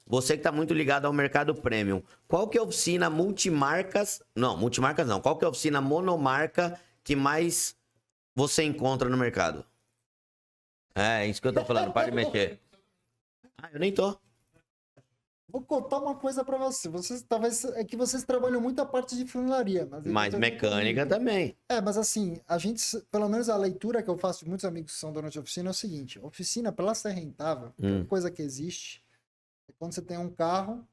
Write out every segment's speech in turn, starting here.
você que tá muito ligado ao mercado premium, qual que é a oficina multimarcas... Não, multimarcas não. Qual que é a oficina monomarca que mais você encontra no mercado? É isso que eu tô falando, para de mexer. Ah, eu nem tô. Vou contar uma coisa pra você. Talvez é que vocês trabalham muito a parte de funilaria, Mas mecânica também. Mas assim, a gente, pelo menos a leitura que eu faço de muitos amigos que são donos de oficina é o seguinte: oficina, para ela ser rentável, a única coisa que existe é quando você tem um carro,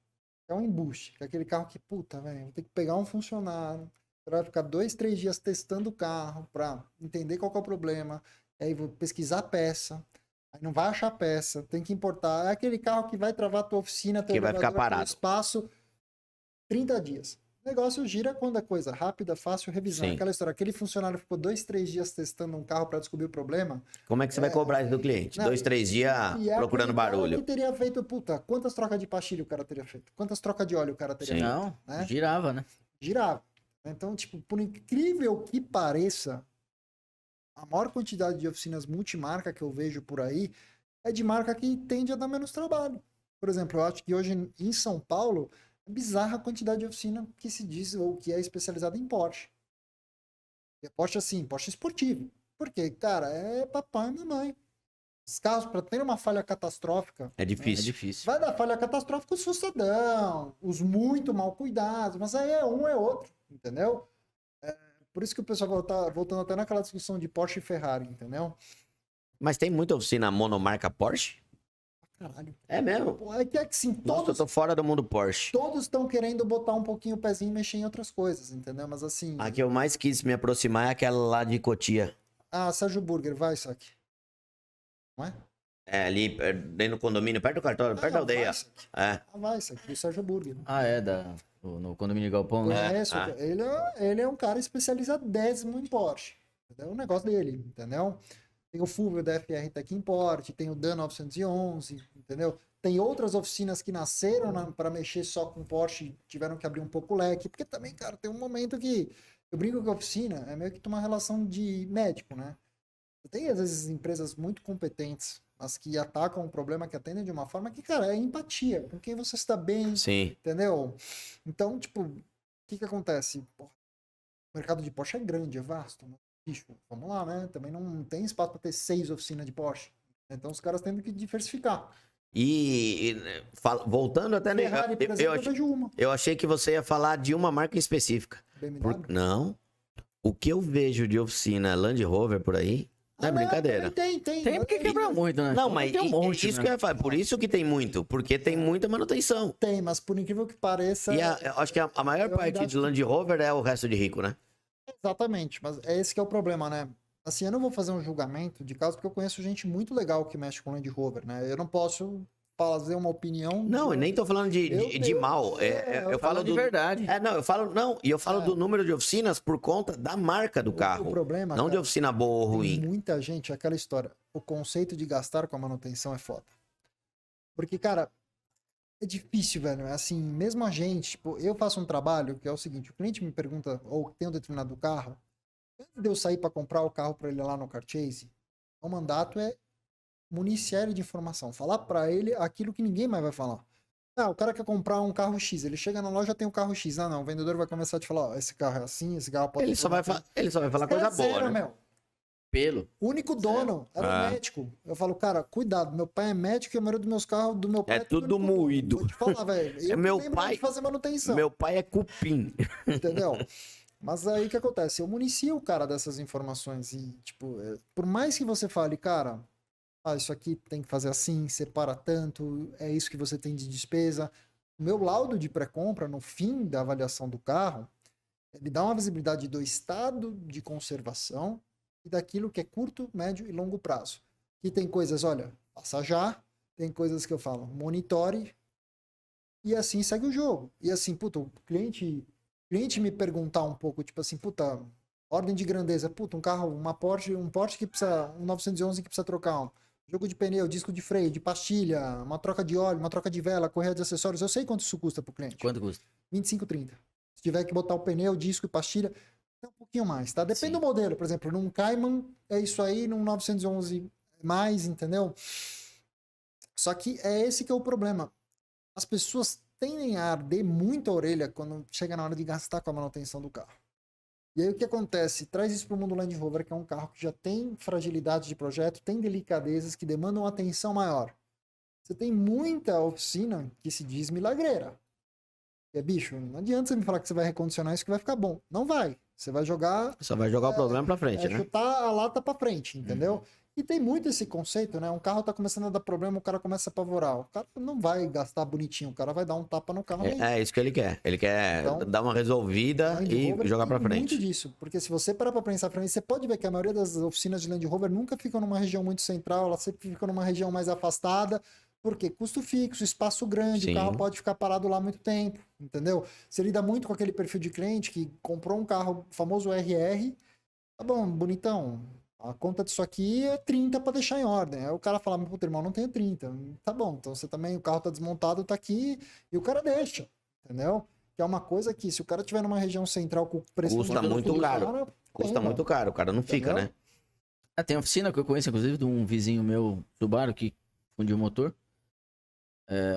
que é um embuste, que é aquele carro que, puta, velho, vou ter que pegar um funcionário, vai ficar 2, 3 dias testando o carro pra entender qual que é o problema, aí vou pesquisar a peça. Aí não vai achar peça, tem que importar. É aquele carro que vai travar a tua oficina, teu Que vai ficar elevador, teu parado. espaço, 30 dias. O negócio gira quando é coisa rápida, fácil, revisão. Sim. Aquela história, aquele funcionário ficou 2, 3 dias testando um carro para descobrir o problema. Como é que você vai cobrar isso do cliente? Não, 2, 3 dias E é procurando aquele cara barulho. que teria feito, puta, quantas trocas de pastilha o cara teria feito? Quantas trocas de óleo o cara teria Sim. feito? Não, Né? girava, né? Girava. Então, tipo, por incrível que pareça, a maior quantidade de oficinas multimarca que eu vejo por aí é de marca que tende a dar menos trabalho. Por exemplo, eu acho que hoje em São Paulo é bizarra a quantidade de oficina que se diz ou que é especializada em Porsche. E Porsche assim, Porsche esportivo. Porque, cara, é papai e mamãe. Os carros, para ter uma falha catastrófica, É É difícil. difícil. vai dar falha catastrófica os sucedão, os muito mal cuidados, mas aí é um, é outro, entendeu? Por isso que o pessoal voltando até naquela discussão de Porsche e Ferrari, entendeu? Mas tem muita oficina monomarca Porsche? Caralho. É mesmo? Pô, é que assim, Nossa, eu tô fora do mundo Porsche. todos estão querendo botar um pouquinho o pezinho e mexer em outras coisas, entendeu? Mas assim, A que eu mais quis me aproximar é aquela lá de Cotia. Sérgio Burger, vai, Isaac. Não é? É ali, dentro do condomínio, perto do cartório, perto da aldeia. Vai, Isaac. É. Vai, Isaac, do Sérgio Burger. Ah, é, no condomínio Galpão, né? Conheço, Ah. ele é um cara especializadésimo em Porsche. Entendeu? O negócio dele, entendeu? Tem o Fulvio da FR Tech Import, tem o Dan 911, entendeu? Tem outras oficinas que nasceram para mexer só com Porsche, tiveram que abrir um pouco o leque, porque também, cara, tem um momento que eu brinco que a oficina é meio que uma relação de médico, né? Tem, às vezes, empresas muito competentes, mas que atacam um problema, que atendem de uma forma que, cara, é empatia, com quem você está bem, Sim. entendeu? Então, tipo, o que acontece? Porra, o mercado de Porsche é grande, é vasto, mas, bicho, vamos lá, né? Também não tem espaço para ter 6 oficinas de Porsche. Então, os caras têm que diversificar. Voltando até... Ferrari, por exemplo, eu vejo uma. eu achei que você ia falar de uma marca em específica. BMW. Não. O que eu vejo de oficina Land Rover por aí, não é brincadeira. Tem. Tem porque quebra muito, né? Não, mas tem um monte, isso né? que eu ia falar. Por isso que tem muito. Porque tem muita manutenção. Tem, mas por incrível que pareça... E eu acho que a maior eu parte ainda de Land Rover é o resto de rico, né? Exatamente, mas é esse que é o problema, né? Assim, eu não vou fazer um julgamento de caso porque eu conheço gente muito legal que mexe com Land Rover, né? Eu não posso fazer uma opinião... Não, eu nem tô falando de Eu- mal. Eu falo de do... verdade. Eu falo do número de oficinas por conta da marca do carro. O problema, Não de cara, oficina boa ou tem ruim. muita gente, aquela história, o conceito de gastar com a manutenção é foda. Porque, cara, é difícil, velho. É assim, mesmo a gente, tipo, eu faço um trabalho que é o seguinte, o cliente me pergunta, ou tem um determinado carro, antes de eu sair para comprar o carro para ele lá no Car Chase, o mandato é municiar ele de informação, falar para ele aquilo que ninguém mais vai falar. O cara quer comprar um carro X, ele chega na loja, tem um carro X. Não, o vendedor vai começar a te falar, ó, esse carro é assim, esse carro pode... Ele só vai falar coisa boa, né? Meu. Pelo. O único dono era o médico. Eu falo, cara, cuidado, meu pai é médico e a maioria dos meus carros, do meu pai... É tudo moído. Vou te falar, velho. Eu Meu me lembro pai- de fazer manutenção, Meu pai é cupim. entendeu? Mas aí o que acontece? Eu municio o cara dessas informações e, tipo, por mais que você fale, cara, isso aqui tem que fazer assim, separa tanto, é isso que você tem de despesa. O meu laudo de pré-compra, no fim da avaliação do carro, ele dá uma visibilidade do estado de conservação e daquilo que é curto, médio e longo prazo. E tem coisas, olha, passa já, tem coisas que eu falo, monitore, e assim segue o jogo. E assim, puta, o cliente me perguntar um pouco, tipo assim, puta, ordem de grandeza, puta, um carro, um Porsche que precisa, um 911 que precisa trocar, um jogo de pneu, disco de freio, de pastilha, uma troca de óleo, uma troca de vela, correia de acessórios, eu sei quanto isso custa pro cliente. Quanto custa? 25, 30. Se tiver que botar o pneu, disco e pastilha, é um pouquinho mais, tá? Depende do modelo, por exemplo, num Cayman é isso aí, num 911 mais, entendeu? Só que é esse que é o problema. as pessoas tendem a arder muito a orelha quando chega na hora de gastar com a manutenção do carro. E aí o que acontece? Traz isso para o mundo Land Rover, que é um carro que já tem fragilidade de projeto, tem delicadezas que demandam atenção maior. Você tem muita oficina que se diz milagreira. E é, bicho, não adianta você me falar que você vai recondicionar isso que vai ficar bom. Não vai. Você vai jogar... Só vai jogar o problema pra frente, né? chutar a lata pra frente, entendeu? E tem muito esse conceito, né? Um carro tá começando a dar problema, o cara começa a apavorar. O cara não vai gastar bonitinho, o cara vai dar um tapa no carro. É isso que ele quer. Ele quer Então, dar uma resolvida Land e Rover jogar pra tem frente. muito disso, porque se você parar pra pensar pra mim, você pode ver que a maioria das oficinas de Land Rover nunca ficam numa região muito central, elas sempre ficam numa região mais afastada, porque custo fixo, espaço grande, Sim. o carro pode ficar parado lá muito tempo, entendeu? Você lida muito com aquele perfil de cliente que comprou um carro, famoso RR, tá bom, bonitão, a conta disso aqui é 30 pra deixar em ordem. Aí o cara fala, meu puto irmão, não tenho 30. Tá bom, então você também, o carro tá desmontado, tá aqui, e o cara deixa, entendeu? Que é uma coisa que, se o cara tiver numa região central com preço Custa muito caro. cara, Custa pena. muito caro, o cara não fica, Entendeu? né? Tem oficina que eu conheço, inclusive, de um vizinho meu, Subaru, que fundiu o motor.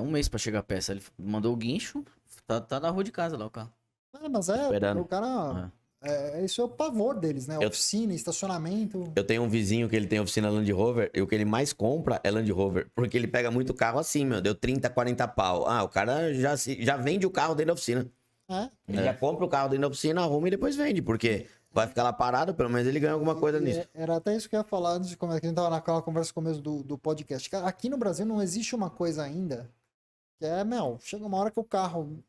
Um mês pra chegar a peça. Ele mandou o guincho, tá na rua de casa lá o carro. Mas Esperando. o cara... isso é o pavor deles, né? Oficina, estacionamento. Eu tenho um vizinho que ele tem oficina Land Rover e o que ele mais compra é Land Rover. Porque ele pega muito carro assim, meu. Deu 30, 40 pau. Ah, o cara já vende o carro dentro da oficina. Ele já compra o carro dentro da oficina, arruma e depois vende. Porque vai ficar lá parado, pelo menos ele ganha alguma coisa nisso. Era até isso que eu ia falar antes de começar, que a gente tava naquela conversa no começo do podcast. Cara, aqui no Brasil não existe uma coisa ainda que é, chega uma hora que o carro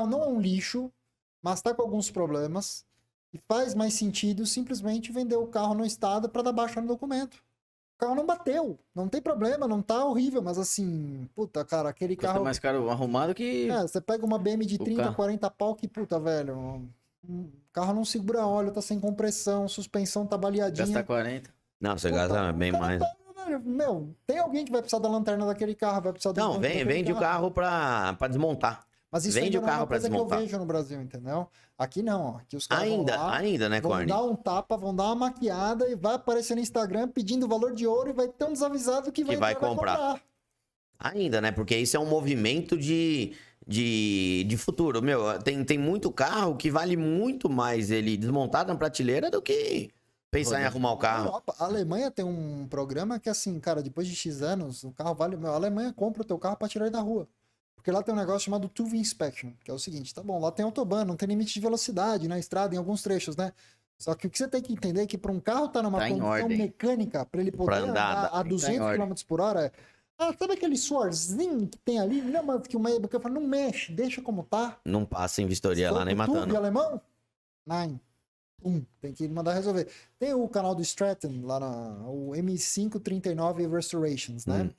não é um lixo, mas tá com alguns problemas e faz mais sentido simplesmente vender o carro no estado para dar baixa no documento. O carro não bateu, não tem problema, não tá horrível, mas assim, puta, cara, aquele Custa carro... mais caro arrumado que... você pega uma BM de o 30, carro. 40 pau, que puta, velho, o carro não segura óleo, tá sem compressão, suspensão tá baleadinha. Gastar 40. Não, você Puta, gasta bem o cara mais. velho, tem alguém que vai precisar da lanterna daquele carro, vai precisar do Não, banco daquele vende o carro pra desmontar. Mas isso vende ainda o não é carro uma pra coisa que eu desmontar. vejo no Brasil, entendeu? Aqui não, ó. Aqui os caras vão lá, Ainda, né, vão Corny? dar um tapa, vão dar uma maquiada e vai aparecer no Instagram pedindo valor de ouro e vai ter um desavisado que vai vai entrar, comprar. Ainda, né? Porque isso é um movimento de futuro. Meu, tem muito carro que vale muito mais ele desmontado na prateleira do que pensar em arrumar o Na carro. Europa, a Alemanha tem um programa que, assim, cara, depois de X anos, o carro vale... a Alemanha compra o teu carro pra tirar ele da rua. Porque lá tem um negócio chamado TÜV Inspection, que é o seguinte, tá bom, lá tem autobahn, não tem limite de velocidade na estrada, em alguns trechos, né? Só que o que você tem que entender é que para um carro estar numa Tá em condição ordem. mecânica, para ele poder andar a 200 km por hora, sabe aquele suorzinho que tem ali? Não, mas que o meio, porque eu falo, não mexe, deixa como tá. Não passa em vistoria Se lá for nem pro TÜV matando. alemão? Nein. Tem que mandar resolver. Tem o canal do Stratton, lá o M539 Restorations, né?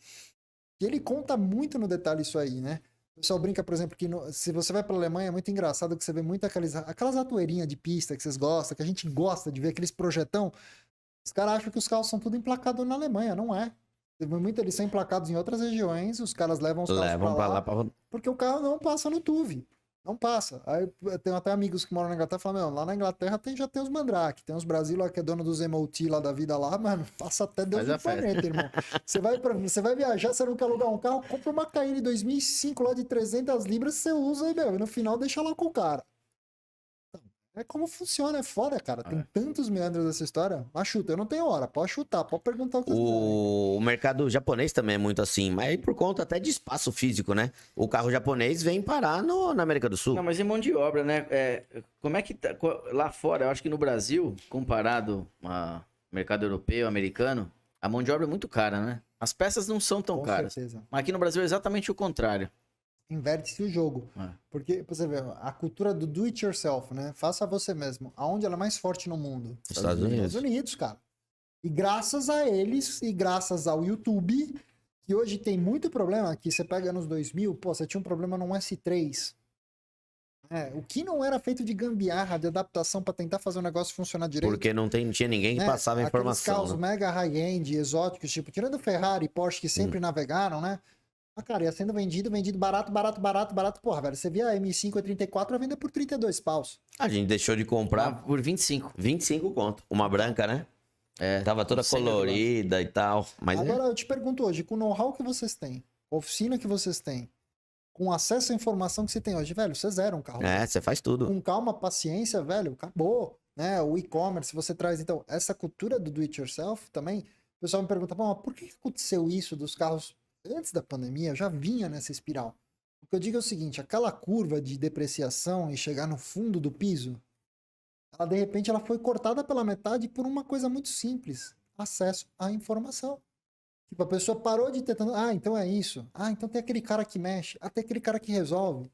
E ele conta muito no detalhe isso aí, né? O pessoal brinca, por exemplo, que se você vai pra Alemanha, é muito engraçado que você vê muito aquelas atoeirinhas de pista que vocês gostam, que a gente gosta de ver, aqueles projetão. Os caras acham que os carros são tudo emplacados na Alemanha, não é. Eles são emplacados em outras regiões, os caras levam os carros pra lá, porque o carro não passa no TÜV. Não passa. Aí eu tenho até amigos que moram na Inglaterra e falam, lá na Inglaterra já tem os Mandrake, tem os Brasil lá que é dono dos MOT lá da vida lá, mano, passa até Deus do planeta, irmão. Você vai viajar, você não quer alugar um carro, compra uma Cayenne 2005 lá de 300 libras, você usa e, no final deixa lá com o cara. É como funciona, é foda, cara. Tem tantos meandros dessa história. Mas chuta, eu não tenho hora. Pode chutar, pode perguntar o que O mercado japonês também é muito assim, mas por conta até de espaço físico, né? O carro japonês vem parar na América do Sul. Não, mas é mão de obra, né? Como é que tá lá fora? Eu acho que no Brasil, comparado ao mercado europeu, americano, a mão de obra é muito cara, né? As peças não são tão caras. certeza. Mas aqui no Brasil é exatamente o contrário. Inverte-se o jogo. Porque, pra você ver, a cultura do do it yourself, né? Faça você mesmo. Aonde ela é mais forte no mundo? Estados Unidos. Estados Unidos, cara. E graças a eles, e graças ao YouTube, que hoje tem muito problema, que você pega nos 2000, você tinha um problema no S3. O que não era feito de gambiarra, de adaptação para tentar fazer o negócio funcionar direito. Porque não tinha ninguém que passava a informação. Aqueles carros mega high-end, exóticos, tipo, tirando Ferrari e Porsche, que sempre navegaram, né? Cara, ia sendo vendido barato. Porra, velho, você via a M5 E34 a vender por 32 paus. A gente deixou de comprar Por 25. 25 conto. Uma branca, né? Tava toda colorida e tal. Mas agora eu te pergunto hoje, com o know-how que vocês têm, a oficina que vocês têm, com acesso à informação que você tem hoje, velho, você zera um carro. É, você faz tudo. Com calma, paciência, velho, acabou, né? O e-commerce, você traz, então, essa cultura do do-it-yourself também, o pessoal me pergunta, mas por que aconteceu isso dos carros antes da pandemia? Já vinha nessa espiral. O que eu digo é o seguinte, aquela curva de depreciação e chegar no fundo do piso, ela, de repente, ela foi cortada pela metade por uma coisa muito simples, acesso à informação. Tipo, a pessoa parou de ter... então é isso. Então tem aquele cara que mexe. Tem aquele cara que resolve.